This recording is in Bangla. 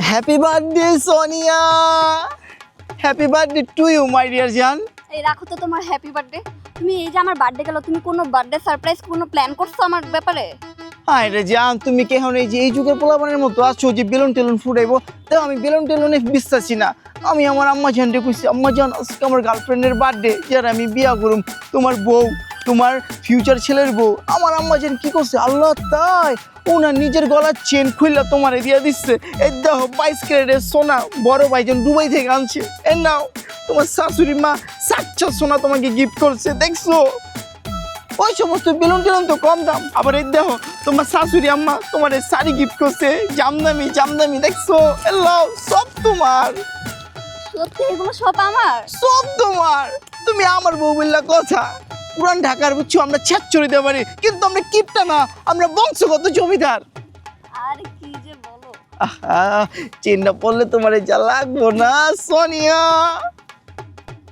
Happy birthday Sonia, happy birthday to you my dear জান। এই রাখো তো তোমার হ্যাপি বার্থডে। তুমি এই যে আমার বার্থডে গেল, তুমি কোনো বার্থডে সারপ্রাইজ কোনো প্ল্যান করছো আমার ব্যাপারে? হায় রে জান, তুমি কেমন এই যে এই যুগের পোলাপানের মতো আছো যে বেলুন টেলুন ফুটাইবো? তো আমি বেলুন টেলুনে বিশ্বাসী না। আমি আমার আম্মা জানতে কইছি, আম্মা জান আজকে আমার গার্লফ্রেন্ডের বার্থডে, যার আমি বিয়া করুম, তোমার বউ, তোমার ফিউচার ছেলের বউ। আমার আম্মা জান কি করছে, আল্লাহ তাই ওনার নিজের গলার চেন খুললা তোমারে দিয়া দিচ্ছে। এই দেখো 22 ক্যারেটের সোনা বড় ভাইজান দুবাই থেকে আনছে। এ নাও, তোমার শাশুড়ি মা সাচ্চা সোনা তোমাকে গিফট করছে, দেখছো? ওই সমস্ত বেলুন টেলুন তো কম দাম। আবার এই দেখো তোমার শাশুড়ি আম্মা তোমার এই শাড়ি গিফট করছে, জামদামি জামদামি, দেখছো? এলাও সব তোমার, সত্যি এগুলো সব আমার? সব তোমার। তুমি আমার বউ বললা কথা, পুরান ঢাকার বুঝছো আমরা ছেচ্চর দিতে পারি, কিন্তু আমরা কিপটা না, আমরা বংশগত জমিদার। আর কি যে বলো। আহা, চেনটা পড়লে তোমার যা লাগবো না সোনিয়া।